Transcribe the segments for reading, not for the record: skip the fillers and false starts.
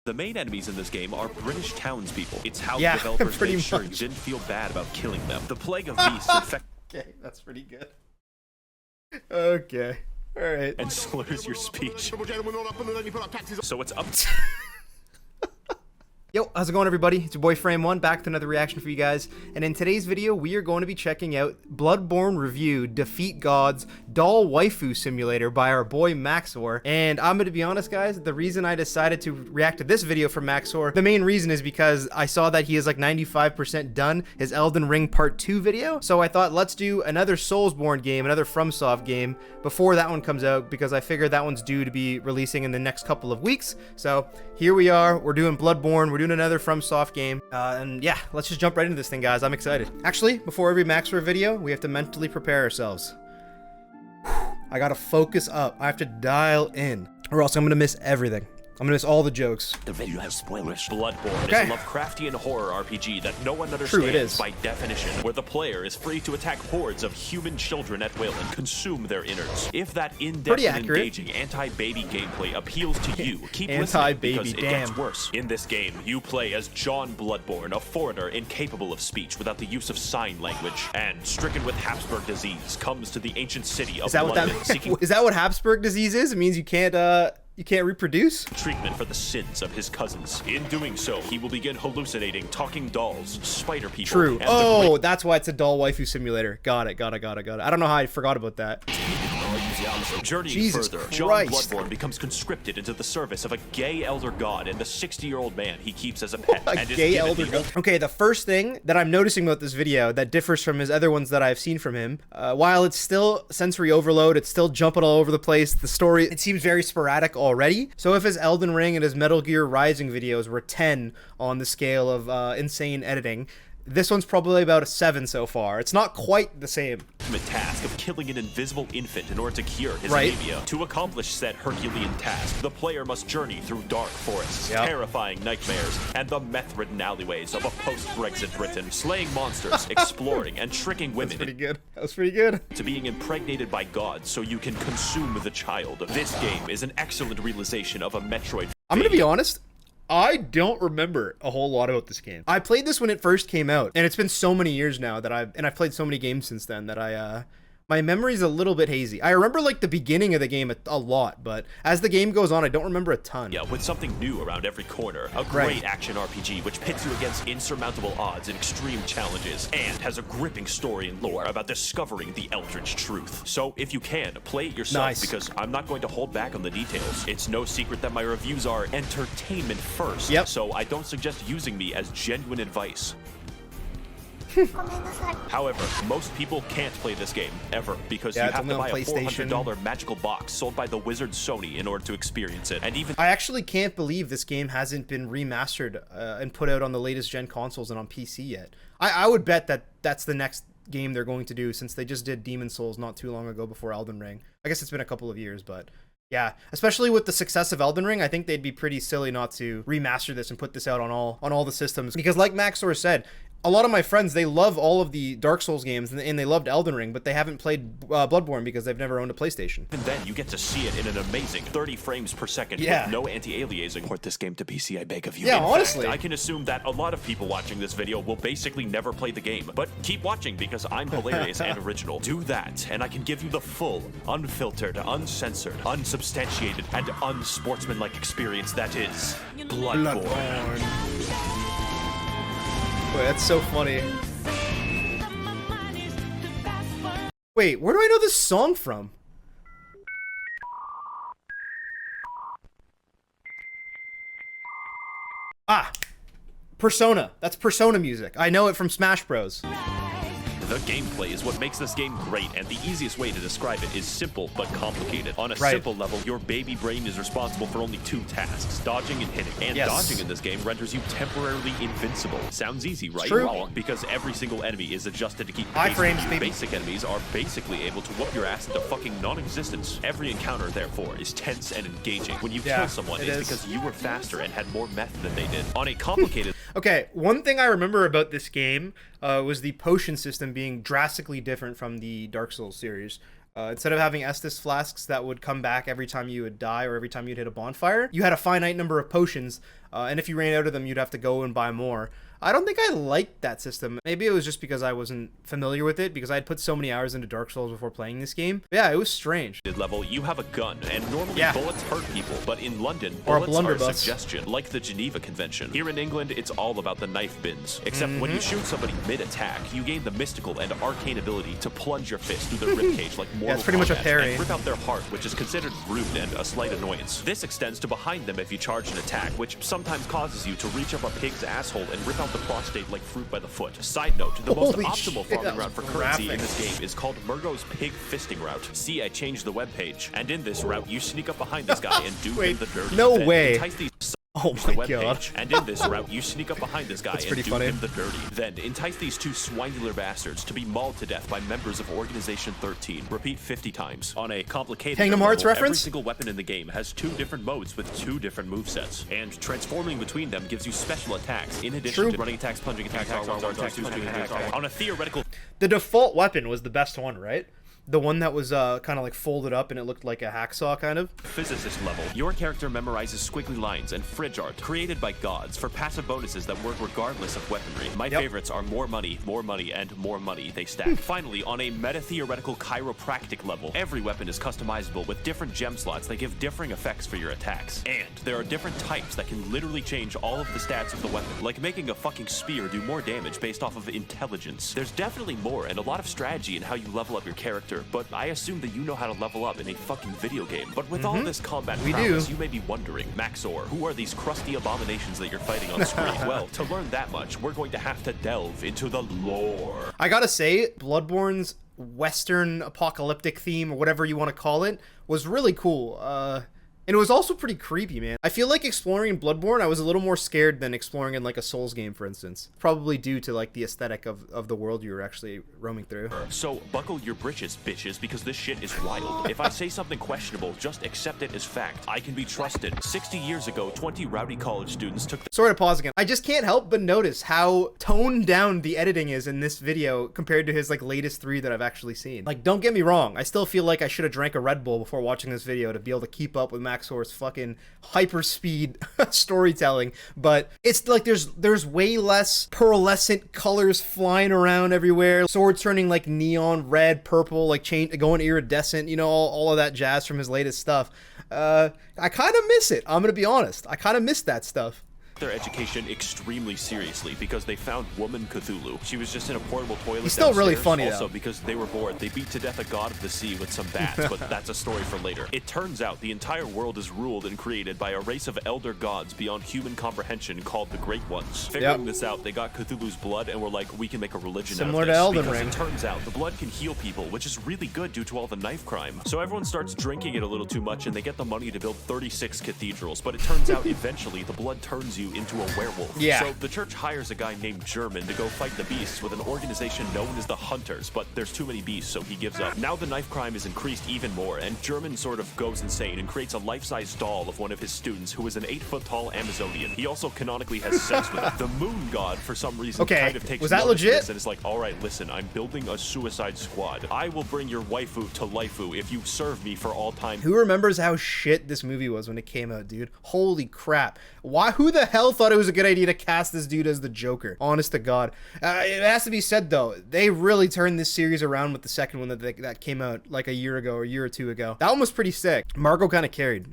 The main enemies in this game are British townspeople. It's how Yeah, the developers pretty made sure you much. didn't feel bad about killing them. The plague of beasts infect Okay, that's pretty good. Okay. Alright. and slurs your speech. So it's up Yo, how's it going, everybody? It's your boy Frame1 back with another reaction for you guys. And in today's video, we are going to be checking out Bloodborne Review Defeat Gods Doll Waifu Simulator by our boy Max0r. And I'm going to be honest, guys, the reason I decided to react to this video from Max0r, the main reason is because I saw that he is like 95% done his Elden Ring Part 2 video. So I thought, let's do another Soulsborne game, another FromSoft game before that one comes out, because I figured that one's due to be releasing in the next couple of weeks. So here we are, we're doing Bloodborne, we're doing another FromSoft game, and yeah, let's just jump right into this thing, guys. I'm excited. Actually, before every Max0r video, we have to mentally prepare ourselves. I gotta focus up. I have to dial in, or else I'm gonna miss everything. I'm gonna miss all the jokes. The video has spoilers. Bloodborne Okay. is a Lovecraftian horror RPG that no one True, understands it is. by definition, where the player is free to attack hordes of human children at will and consume their innards. If that in-depth Pretty and accurate. engaging anti-baby gameplay appeals to you, keep listening Anti-baby, because it damn. gets worse. In this game, you play as John Bloodborne, a foreigner incapable of speech without the use of sign language, and stricken with Habsburg disease, comes to the ancient city of Is that what London that? seeking Is that what Habsburg disease is? It means you can't reproduce? treatment for the sins of his cousins. In doing so, he will begin hallucinating talking dolls, spider people, True. and the Oh, great that's why it's a doll waifu simulator. Got it. I don't know how I forgot about that. Journeying Jesus further, John Christ. Bloodborne becomes conscripted into the service of a gay elder god and the 60-year-old man he keeps as a pet. A and is gay given elder the god. Okay, the first thing that I'm noticing about this video that differs from his other ones that I've seen from him, while it's still sensory overload, it's still jumping all over the place, the story, it seems very sporadic already. So if his Elden Ring and his Metal Gear Rising videos were 10 on the scale of insane editing, this one's probably about a 7 so far. It's not quite the same. ultimate task of killing an invisible infant in order to cure his Right. anemia. To accomplish said Herculean task, the player must journey through dark forests, Yep. terrifying nightmares, and the meth-ridden alleyways of a post-Brexit Britain, slaying monsters, exploring, and tricking women Pretty good. That was pretty good. into being impregnated by gods so you can consume the child. This game is an excellent realization of a Metroid. I'm gonna be honest, I don't remember a whole lot about this game. I played this when it first came out, and it's been so many years now that I've played so many games since then that my memory's a little bit hazy. I remember like the beginning of the game a lot, but as the game goes on, I don't remember a ton. Yeah, with something new around every corner. A great action RPG which pits you against insurmountable odds and extreme challenges, and has a gripping story and lore about discovering the eldritch truth. So if you can, play it yourself, Nice. because I'm not going to hold back on the details. It's no secret that my reviews are entertainment first, Yep. so I don't suggest using me as genuine advice. However, most people can't play this game, ever, because Yeah, you it's have only to on buy a PlayStation. $400 magical box sold by the wizard Sony in order to experience it. And even I actually can't believe this game hasn't been remastered and put out on the latest gen consoles and on PC yet. I would bet that that's the next game they're going to do, since they just did Demon Souls not too long ago before Elden Ring. I guess it's been a couple of years, but yeah, especially with the success of Elden Ring, I think they'd be pretty silly not to remaster this and put this out on all the systems. Because like Max0r said, a lot of my friends, they love all of the Dark Souls games, and they loved Elden Ring, but they haven't played Bloodborne because they've never owned a PlayStation. even then, you get to see it in an amazing 30 frames per second Yeah. with no anti-aliasing. Port this game to PC, I beg of you. Yeah, In honestly. fact, I can assume that a lot of people watching this video will basically never play the game. But keep watching because I'm hilarious and original. Do that, and I can give you the full, unfiltered, uncensored, unsubstantiated, and unsportsmanlike experience that is Bloodborne. Wait, that's so funny. Wait, where do I know this song from? Ah, Persona. That's Persona music. I know it from Smash Bros. The gameplay is what makes this game great, and the easiest way to describe it is simple but complicated. On a Right. simple level, your baby brain is responsible for only 2 tasks, dodging and hitting. And Yes. dodging in this game renders you temporarily invincible. Sounds easy, right? True. Well, because every single enemy is adjusted to keep High pace frames, with you. baby. Basic enemies are basically able to whoop your ass into fucking non-existence. Every encounter, therefore, is tense and engaging. When you Yeah, kill someone, it it's is. because you were faster and had more meth than they did. On a complicated Okay, one thing I remember about this game was the potion system being drastically different from the Dark Souls series. Instead of having Estus flasks that would come back every time you would die or every time you'd hit a bonfire, you had a finite number of potions, and if you ran out of them, you'd have to go and buy more. I don't think I liked that system. Maybe it was just because I wasn't familiar with it, because I had put so many hours into Dark Souls before playing this game. But yeah, it was strange. Level, you have a gun, and normally bullets hurt people, but in London, Or a bullets are a blunderbuss. suggestion, like the Geneva Convention. Here in England, it's all about the knife bins. Except when you shoot somebody mid-attack, you gain the mystical and arcane ability to plunge your fist through their ribcage like Mortal it's pretty much a Kombat parry. and rip out their heart, which is considered rude and a slight annoyance. This extends to behind them if you charge an attack, which sometimes causes you to reach up a pig's asshole and rip out the prostate like fruit by the foot. Side note, the most Holy optimal shit, farming that route for was currency in graphic. this game is called Murgo's Pig Fisting Route. See, I changed the webpage. And in this route, you sneak up behind this guy and do him the dirty. no Then way. entice these Oh the my webpage. God. And in this route, you sneak up behind this guy and pretty do funny. him the dirty. Then entice these two swinular bastards to be mauled to death by members of Organization 13. Repeat 50 times. On a complicated Kingdom Hearts level, reference? every single weapon in the game has 2 different modes with 2 different movesets. And transforming between them gives you special attacks, in addition True. to running attacks, plunging attacks, on a theoretical The default weapon was the best one, right? The one that was kind of like folded up and it looked like a hacksaw, kind of. physicist level, your character memorizes squiggly lines and fridge art created by gods for passive bonuses that work regardless of weaponry. My favorites are more money, and more money they stack. Finally, on a meta-theoretical chiropractic level, every weapon is customizable with different gem slots that give differing effects for your attacks. And there are different types that can literally change all of the stats of the weapon, like making a fucking spear do more damage based off of intelligence. There's definitely more and a lot of strategy in how you level up your character, but I assume that you know how to level up in a fucking video game. But with all this combat prowess, you may be wondering, Max0r, who are these crusty abominations that you're fighting on screen? Well, to learn that much, we're going to have to delve into the lore. I gotta say, Bloodborne's Western apocalyptic theme, or whatever you want to call it, was really cool. And it was also pretty creepy, man. I feel like exploring in Bloodborne, I was a little more scared than exploring in like a Souls game, for instance. Probably due to like the aesthetic of the world you were actually roaming through. So buckle your britches, bitches, because this shit is wild. If I say something questionable, just accept it as fact. I can be trusted. 60 years ago, 20 rowdy college students took the Sorry to pause again. I just can't help but notice how toned down the editing is in this video compared to his like latest 3 that I've actually seen. Like, don't get me wrong, I still feel like I should have drank a Red Bull before watching this video to be able to keep up with Max0r's fucking hyper speed storytelling, but it's like there's way less pearlescent colors flying around everywhere, swords turning like neon red, purple, like going iridescent, you know, all of that jazz from his latest stuff. I kind of miss it. I'm gonna be honest. I kind of miss that stuff. their education extremely seriously because they found Woman Cthulhu. She was just in a portable toilet. He's still really downstairs. funny, Also, though. because they were bored, they beat to death a god of the sea with some bats, but that's a story for later. It turns out the entire world is ruled and created by a race of elder gods beyond human comprehension called the Great Ones. Figuring this out, they got Cthulhu's blood and were like, we can make a religion Similar out of to this. Elden because Ring. it turns out the blood can heal people, which is really good due to all the knife crime. So everyone starts drinking it a little too much and they get the money to build 36 cathedrals, but it turns out eventually the blood turns you into a werewolf. Yeah. So the church hires a guy named German to go fight the beasts with an organization known as the Hunters, but there's too many beasts, so he gives up. Now the knife crime is increased even more, and German sort of goes insane and creates a life-size doll of one of his students who is an 8-foot-tall Amazonian. He also canonically has sex with it. The moon god, for some reason, Okay, kind of takes was that notice of legit? this and is like, all right, listen, I'm building a suicide squad. I will bring your waifu to laifu if you serve me for all time. Who remembers how shit this movie was when it came out, dude? Holy crap. Why? Who the hell thought it was a good idea to cast this dude as the Joker? Honest to God. It has to be said, though, they really turned this series around with the second one that came out like a year ago or a year or two ago. That one was pretty sick. Margot kind of carried.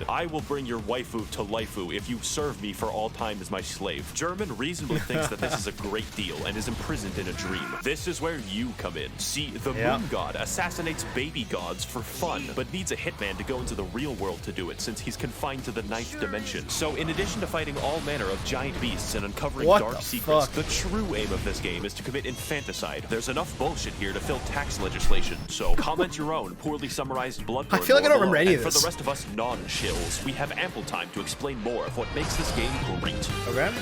I will bring your waifu to laifu if you serve me for all time as my slave. German reasonably thinks that this is a great deal and is imprisoned in a dream. This is where you come in. See, the moon god assassinates baby gods for fun, but needs a hitman to go into the real world to do it since he's confined to the 9th dimension. So in addition to fighting all manner of giant beasts and uncovering dark secrets, the true aim of this game is to commit infanticide. There's enough bullshit here to fill tax legislation, so comment your own poorly summarized Bloodborne. I feel like I don't remember any of For this. the rest of us non-chills, we have ample time to explain more of what makes this game great. Okay.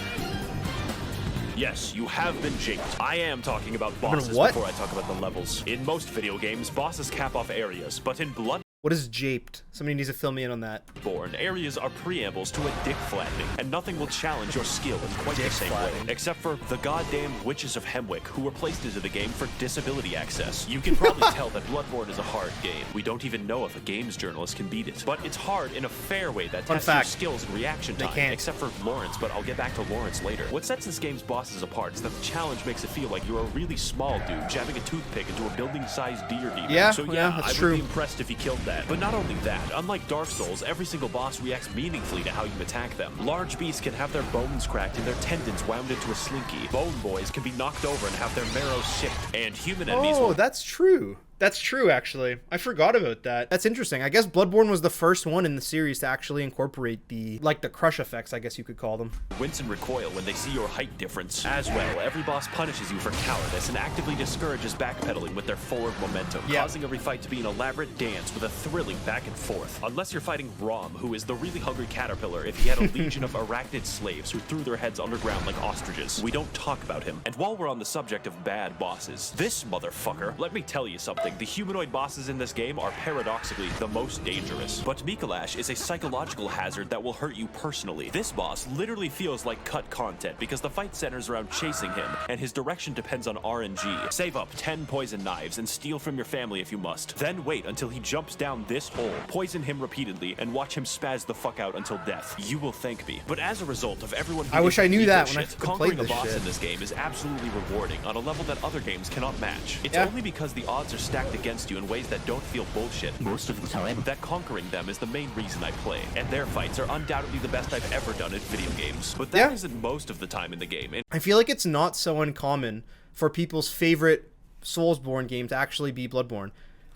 Yes, you have been jinxed. I am talking about bosses what? before I talk about the levels. In most video games, bosses cap off areas, but in Bloodborne, What is japed? Somebody needs to fill me in on that. Bloodborne areas are preambles to a dick flattening, and nothing will challenge your skill in quite the same way, except for the goddamn witches of Hemwick, who were placed into the game for disability access. You can probably tell that Bloodborne is a hard game. We don't even know if a games journalist can beat it, but it's hard in a fair way that tests your skills and reaction time, except for Lawrence, but I'll get back to Lawrence later. What sets this game's bosses apart is that the challenge makes it feel like you're a really small dude jabbing a toothpick into a building-sized deer demon. Yeah, so that's I true. would be impressed if he killed that. But not only that, unlike Dark Souls, every single boss reacts meaningfully to how you attack them. Large beasts can have their bones cracked and their tendons wound into a slinky. Bone boys can be knocked over and have their marrow sipped. And human enemies will... that's true. That's true, actually. I forgot about that. That's interesting. I guess Bloodborne was the first one in the series to actually incorporate the crush effects, I guess you could call them. wince and recoil when they see your height difference. As well, every boss punishes you for cowardice and actively discourages backpedaling with their forward momentum, causing every fight to be an elaborate dance with a thrilling back and forth. Unless you're fighting Rom, who is the really hungry caterpillar if he had a legion of arachnid slaves who threw their heads underground like ostriches. We don't talk about him. And while we're on the subject of bad bosses, this motherfucker, let me tell you something. The humanoid bosses in this game are paradoxically the most dangerous. But Mikolash is a psychological hazard that will hurt you personally. This boss literally feels like cut content because the fight centers around chasing him, and his direction depends on RNG. Save up 10 poison knives and steal from your family if you must. Then wait until he jumps down this hole, poison him repeatedly, and watch him spaz the fuck out until death. You will thank me. But as a result of everyone who I wish I knew that when I conquering played a this boss shit in this game is absolutely rewarding on a level that other games cannot match. It's only because the odds are stacked against you in ways that don't feel bullshit most of the time that conquering them is the main reason I play. And their fights are undoubtedly the best I've ever done in video games. But that isn't most of the time in the game. I feel like it's not so uncommon for people's favorite Soulsborne game to actually be Bloodborne.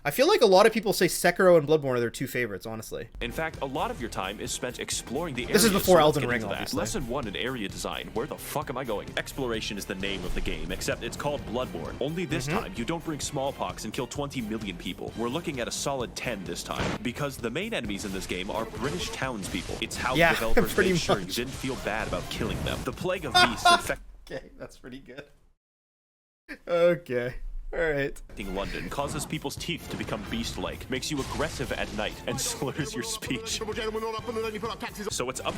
I feel like a lot of people say Sekiro and Bloodborne are their two favorites, honestly. In fact, a lot of your time is spent exploring the area. This is before Elden Ring, obviously. Lesson 1 in area design. Where the fuck am I going? Exploration is the name of the game, except it's called Bloodborne. Only this time, you don't bring smallpox and kill 20 million people. We're looking at a solid 10 this time, because the main enemies in this game are British townspeople. It's how the developers made sure you didn't feel bad about killing them. The plague of beasts infect... Okay, that's pretty good. Okay. Alright. London causes people's teeth to become beast-like, makes you aggressive at night, and slurs your speech. So it's up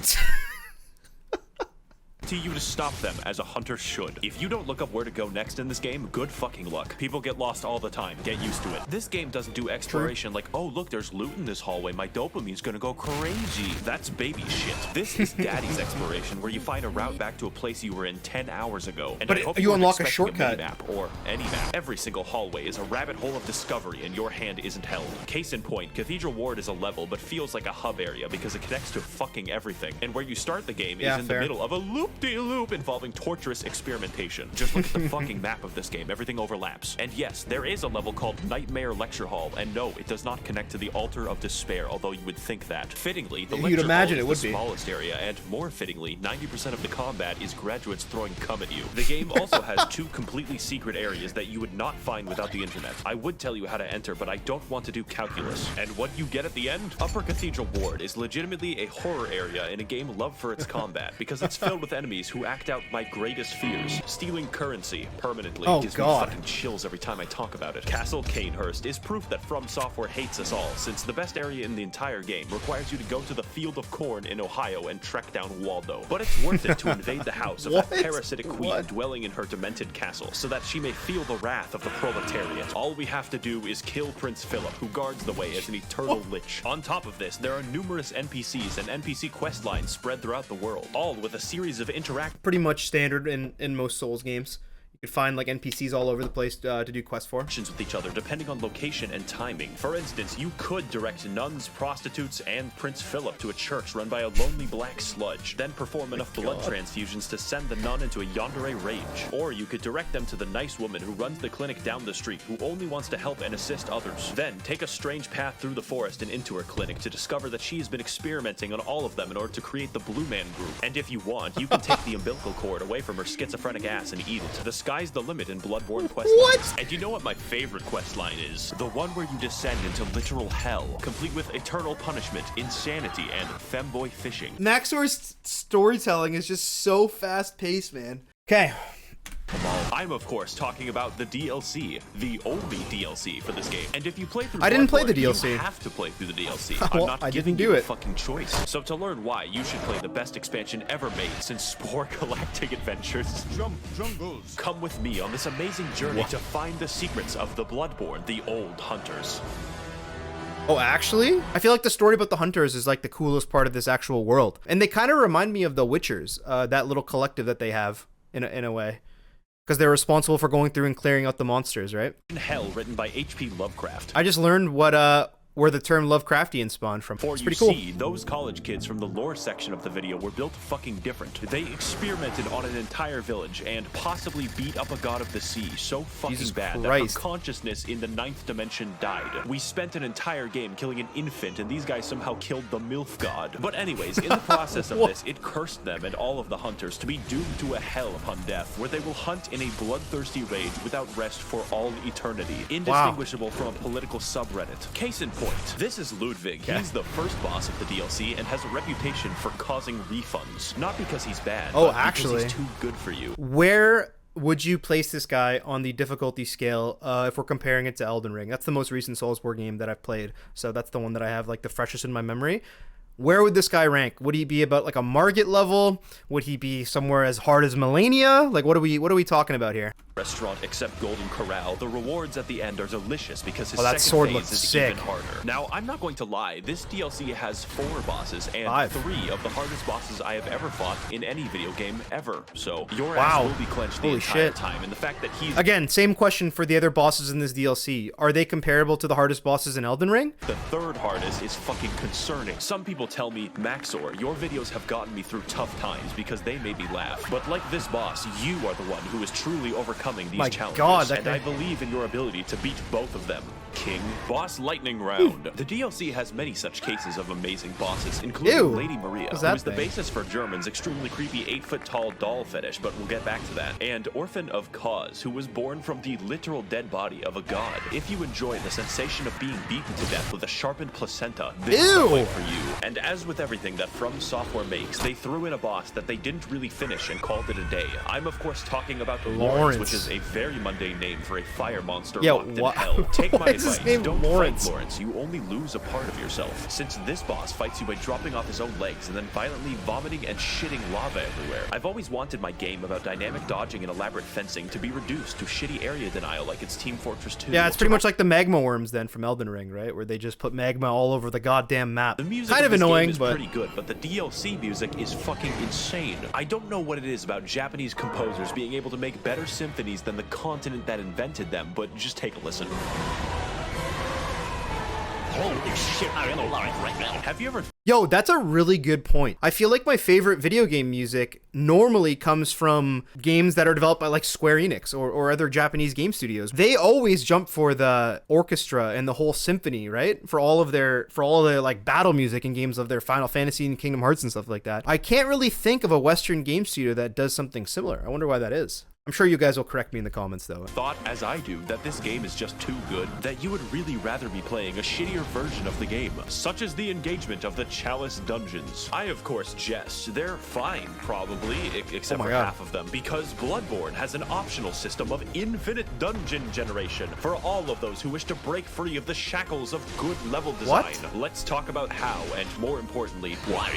to you to stop them as a hunter should. If you don't look up where to go next in this game, good fucking luck. People get lost all the time. Get used to it. This game doesn't do exploration like, oh look, there's loot in this hallway. My dopamine's gonna go crazy. That's baby shit. This is daddy's exploration, where you find a route back to a place you were in 10 hours ago. And but you unlock a shortcut. Map or any map. Every single hallway is a rabbit hole of discovery, and your hand isn't held. Case in point, Cathedral Ward is a level, but feels like a hub area because it connects to fucking everything. And where you start the game is in the middle of a loop-de-loop involving torturous experimentation. Just look at the fucking map of this game. Everything overlaps. And yes, there is a level called Nightmare Lecture Hall, and no, it does not connect to the Altar of Despair, although you would think that. Fittingly, the Lecture Hall is the smallest area, and more fittingly, 90% of the combat is graduates throwing cum at you. The game also has 2 completely secret areas that you would not find without the internet. I would tell you how to enter, but I don't want to do calculus. And what you get at the end? Upper Cathedral Ward is legitimately a horror area in a game loved for its combat, because it's filled with enemies who act out my greatest fears. Stealing currency permanently gives me fucking chills every time I talk about it. Castle Canehurst is proof that From Software hates us all, since the best area in the entire game requires you to go to the Field of Corn in Ohio and trek down Waldo. But it's worth it to invade the house of that parasitic queen dwelling in her demented castle, so that she may feel the wrath of the proletariat. All we have to do is kill Prince Philip, who guards the way as an eternal lich. On top of this, there are numerous NPCs and NPC quest lines spread throughout the world, all with a series of pretty much standard in most Souls games. You could find like NPCs all over the place to do quests for. With each other depending on location and timing. For instance, you could direct nuns, prostitutes, and Prince Philip to a church run by a lonely black sludge, then perform enough blood transfusions to send the nun into a yandere rage. Or you could direct them to the nice woman who runs the clinic down the street, who only wants to help and assist others. Then take a strange path through the forest and into her clinic to discover that she has been experimenting on all of them in order to create the Blue Man Group. And if you want, you can take the umbilical cord away from her schizophrenic ass and eat it. The sky's the limit in Bloodborne quest lines. And you know what my favorite quest line is? The one where you descend into literal hell, complete with eternal punishment, insanity, and femboy fishing. Max0r's storytelling is just so fast-paced, man. Okay. I I'm of course talking about the DLC, the only DLC for this game. And if you play through I didn't play the Bloodborne, DLC. you have to play through the DLC. Well, I'm not I giving didn't do you a it. fucking choice. So to learn why, you should play the best expansion ever made since Spore Galactic Adventures. Jungles. Come with me on this amazing journey to find the secrets of the Bloodborne, the old hunters. Oh, actually? I feel like the story about the hunters is like the coolest part of this actual world. And they kind of remind me of the Witchers, that little collective that they have in a way. Because they're responsible for going through and clearing out the monsters, right? Hell, written by H.P. Lovecraft. I just learned where the term Lovecraftian spawned from. For It's you pretty cool. see, those college kids from the lore section of the video were built fucking different. They experimented on an entire village and possibly beat up a god of the sea so fucking Jesus bad Christ. that her consciousness in the 9th dimension died. We spent an entire game killing an infant and these guys somehow killed the MILF god. But anyways, in the process of this, it cursed them and all of the hunters to be doomed to a hell upon death, where they will hunt in a bloodthirsty rage without rest for all eternity, indistinguishable from a political subreddit. Case in point, this is Ludwig. He's the first boss of the DLC and has a reputation for causing refunds. Not because he's bad, Oh, but actually. because he's too good for you. Where would you place this guy on the difficulty scale if we're comparing it to Elden Ring? That's the most recent Soulsborne game that I've played, so that's the one that I have like the freshest in my memory. Where would this guy rank? Would he be about like a Margit level? Would he be somewhere as hard as Melania? Like what are we talking about here? Restaurant except Golden Corral. The rewards at the end are delicious because his that second sword phase looks is sick. even harder. Now, I'm not going to lie, this DLC has 4 bosses and 5. 3 of the hardest bosses I have ever fought in any video game ever. So your Wow. ass will be clenched the Holy entire shit. time, and the fact that he's Again, same question for the other bosses in this DLC. Are they comparable to the hardest bosses in Elden Ring? the 3rd hardest is fucking concerning. Some people tell me, Max0r, your videos have gotten me through tough times because they made me laugh. But like this boss, you are the one who is truly overcoming these My challenges. God, that and guy- I believe in your ability to beat both of them. King. Boss Lightning Round. The DLC has many such cases of amazing bosses, including Ew. Lady Maria, What's who that is the thing? basis for German's extremely creepy 8-foot-tall doll fetish, but we'll get back to that. And Orphan of Cause, who was born from the literal dead body of a god. If you enjoy the sensation of being beaten to death with a sharpened placenta, this is the Ew. way for you. And as with everything that From Software makes, they threw in a boss that they didn't really finish and called it a day. I'm of course talking about Lawrence, which is a very mundane name for a fire monster Yeah, locked in what- hell. Take why my is his advice, name don't Lawrence? fight Lawrence, you only lose a part of yourself. Since this boss fights you by dropping off his own legs and then violently vomiting and shitting lava everywhere. I've always wanted my game about dynamic dodging and elaborate fencing to be reduced to shitty area denial like it's Team Fortress 2. Yeah, it's pretty much like the magma worms then from Elden Ring, right? Where they just put magma all over the goddamn map. The music Kind of this annoying, game is but pretty good, but the DLC music is fucking insane. I don't know what it is about Japanese composers being able to make better symphonies than the continent that invented them, but just take a listen. Holy shit, I'm alive right now. Have you ever Yo, that's a really good point. I feel like my favorite video game music normally comes from games that are developed by like Square Enix or other Japanese game studios. They always jump for the orchestra and the whole symphony, right? For all of their like battle music in games of their Final Fantasy and Kingdom Hearts and stuff like that. I can't really think of a Western game studio that does something similar. I wonder why that is. I'm sure you guys will correct me in the comments though. thought, as I do, that this game is just too good, that you would really rather be playing a shittier version of the game, such as the engagement of the Chalice Dungeons. I, of course, jest. They're fine, probably, except Oh my for God. half of them, because Bloodborne has an optional system of infinite dungeon generation for all of those who wish to break free of the shackles of good level design. What? Let's talk about how, and more importantly, why.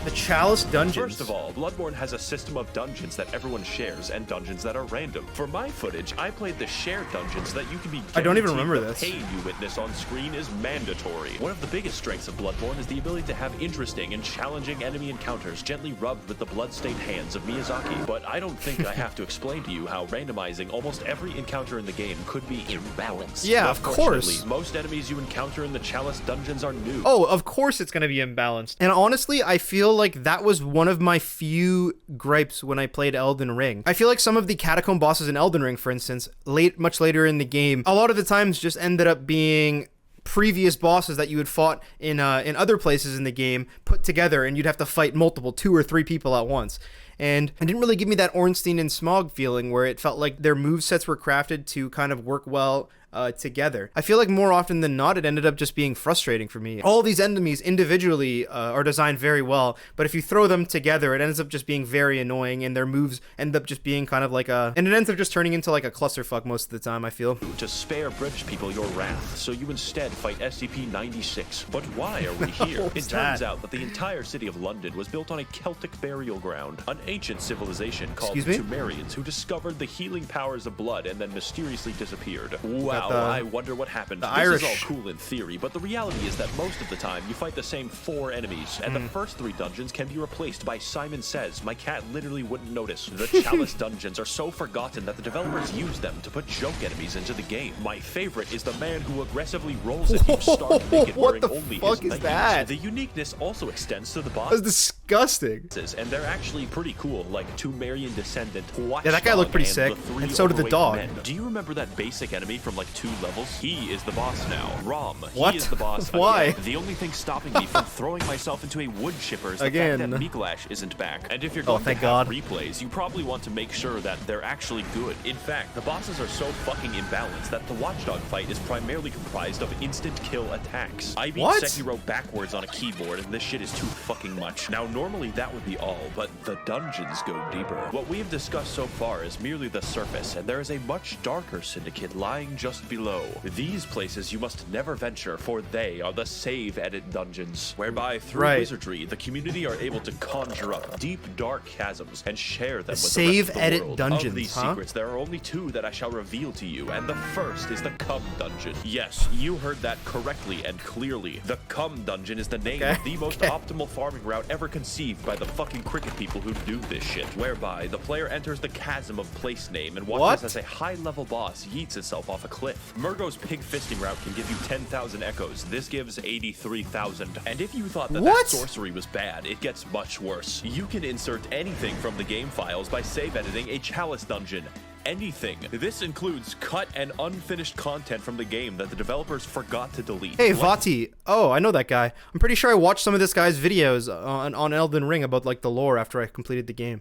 The Chalice Dungeons. First of all, Bloodborne has a system of dungeons that everyone shares and dungeons that are random. For my footage, I played the shared dungeons that you can be I don't even guaranteed remember the this. pain you witness on screen is mandatory. One of the biggest strengths of Bloodborne is the ability to have interesting and challenging enemy encounters gently rubbed with the blood-stained hands of Miyazaki. But I don't think I have to explain to you how randomizing almost every encounter in the game could be imbalanced. Yeah, of course. Unfortunately, most enemies you encounter in the Chalice Dungeons are new. Oh, of course it's going to be imbalanced. And honestly, I feel like that was one of my few gripes when I played Elden Ring. I feel like some of the catacomb bosses in Elden Ring, for instance, much later in the game, a lot of the times just ended up being previous bosses that you had fought in other places in the game put together, and you'd have to fight multiple 2 or 3 people at once. And it didn't really give me that Ornstein and Smog feeling where it felt like their movesets were crafted to kind of work well together. I feel like more often than not, it ended up just being frustrating for me. All these enemies individually are designed very well, but if you throw them together, it ends up just being very annoying, and their moves end up just being kind of like and it ends up just turning into like a clusterfuck most of the time, I feel. To spare British people your wrath, so you instead fight SCP-96. But why are we here? It turns out that the entire city of London was built on a Celtic burial ground, an ancient civilization called the Sumerians, who discovered the healing powers of blood and then mysteriously disappeared. Wow, I wonder what happened. This is all cool in theory, but the reality is that most of the time you fight the same 4 enemies, and the first 3 dungeons can be replaced by Simon Says. My cat literally wouldn't notice. The Chalice dungeons are so forgotten that the developers use them to put joke enemies into the game. My favorite is the man who aggressively rolls at you stark naked wearing only his leggings. The uniqueness also extends to the boss. That's disgusting. And they're actually pretty cool, like Tumerian Descendant, Watchdog, yeah, that guy looked pretty sick, and so did the dog. Men. Do you remember that basic enemy from like 2 levels? He is the boss now. Rom. What? He is the boss. Why? Again. The only thing stopping me from throwing myself into a wood chipper is the fact that Mikolash isn't back. And if you're going to have replays, you probably want to make sure that they're actually good. In fact, the bosses are so fucking imbalanced that the Watchdog fight is primarily comprised of instant kill attacks. I beat Sekiro backwards on a keyboard, and this shit is too fucking much. Now, normally that would be all, but the dungeons go deeper. What we have discussed so far is merely the surface, and there is a much darker syndicate lying just below. These places you must never venture, for they are the save edit dungeons, whereby through wizardry, the community are able to conjure up deep, dark chasms and share them with the rest of the world. Dungeons, of these secrets, there are only 2 that I shall reveal to you, and the first is the Cum Dungeon. Yes, you heard that correctly and clearly. The Cum Dungeon is the name of the most optimal farming route ever conceived by the fucking cricket people who do this shit, whereby the player enters the chasm of place name and watches as a high-level boss yeets itself off a cliff. Murgo's pig fisting route can give you 10,000 echoes. This gives 83,000. And if you thought that sorcery was bad, it gets much worse. You can insert anything from the game files by save editing a Chalice dungeon. Anything. This includes cut and unfinished content from the game that the developers forgot to delete. Hey, Vati. Oh, I know that guy. I'm pretty sure I watched some of this guy's videos on Elden Ring about like the lore after I completed the game.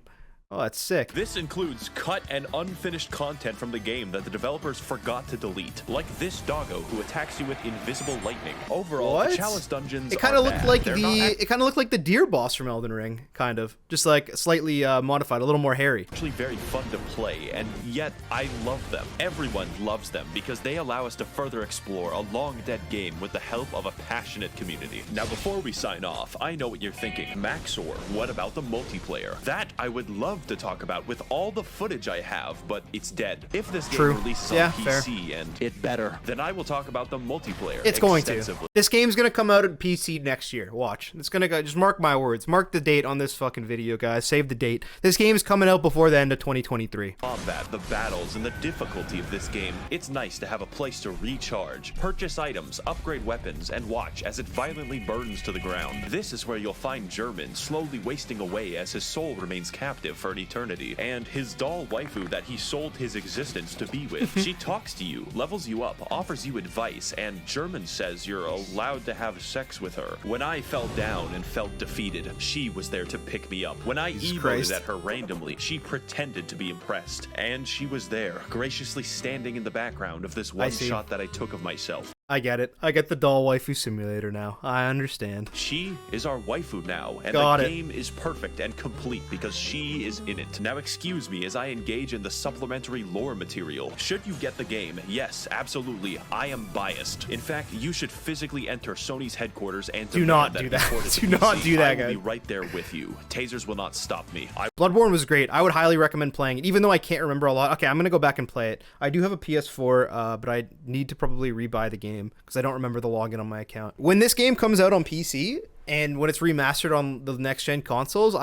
Oh, that's sick. This includes cut and unfinished content from the game that the developers forgot to delete, like this doggo who attacks you with invisible lightning. Overall, the Chalice dungeons it kind of looked like the deer boss from Elden Ring, kind of, just like slightly modified, a little more hairy. Actually, very fun to play, and yet I love them. Everyone loves them because they allow us to further explore a long-dead game with the help of a passionate community. Now, before we sign off, I know what you're thinking. Max0r, what about the multiplayer? That I would love to talk about with all the footage I have, but it's dead. If this game releases on PC and it better, then I will talk about the multiplayer. It's going to. This game's gonna come out on PC next year. Watch. It's gonna go. Just mark my words. Mark the date on this fucking video, guys. Save the date. This game's coming out before the end of 2023. Combat, the battles, and the difficulty of this game. It's nice to have a place to recharge, purchase items, upgrade weapons, and watch as it violently burns to the ground. This is where you'll find German slowly wasting away as his soul remains captive for an eternity, and his doll waifu that he sold his existence to be with. She talks to you, levels you up, offers you advice, and German says you're allowed to have sex with her. When I fell down and felt defeated, she was there to pick me up. When I emoted at her randomly, she pretended to be impressed, and she was there, graciously standing in the background of this one shot that I took of myself. I get it. I get the doll waifu simulator now. I understand. She is our waifu now, and the game is perfect and complete because she is in it. Now excuse me as I engage in the supplementary lore material. Should you get the game, yes, absolutely, I am biased. In fact, you should physically enter Sony's headquarters and do not do that. Do not do that, guys. I will be right there with you. Tasers will not stop me. Bloodborne was great. I would highly recommend playing it, even though I can't remember a lot. Okay, I'm gonna go back and play it. I do have a PS4, but I need to probably rebuy the game because I don't remember the login on my account. When this game comes out on PC and when it's remastered on the next gen consoles,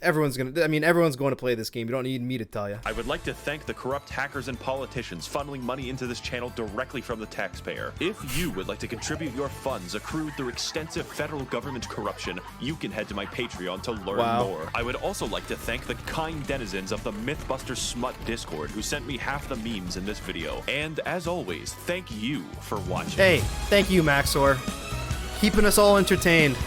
everyone's going to play this game. You don't need me to tell you. I would like to thank the corrupt hackers and politicians funneling money into this channel directly from the taxpayer. If you would like to contribute your funds accrued through extensive federal government corruption, you can head to my Patreon to learn more. I would also like to thank the kind denizens of the Mythbusters Smut Discord who sent me half the memes in this video. And as always, thank you for watching. Hey, thank you, Max0r. Keeping us all entertained.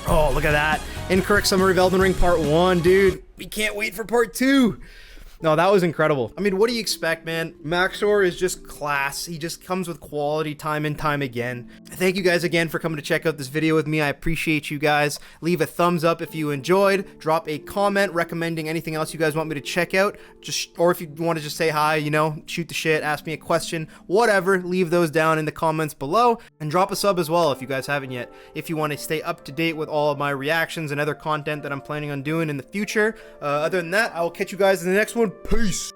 Oh, look at that. Incorrect summary of Elden Ring Part 1, dude. We can't wait for Part 2. No, that was incredible. I mean, what do you expect, man? Max0r is just class. He just comes with quality time and time again. Thank you guys again for coming to check out this video with me. I appreciate you guys. Leave a thumbs up if you enjoyed. Drop a comment recommending anything else you guys want me to check out. Or if you want to just say hi, you know, shoot the shit, ask me a question, whatever, leave those down in the comments below. And drop a sub as well if you guys haven't yet. If you want to stay up to date with all of my reactions and other content that I'm planning on doing in the future. Other than that, I will catch you guys in the next one. Peace!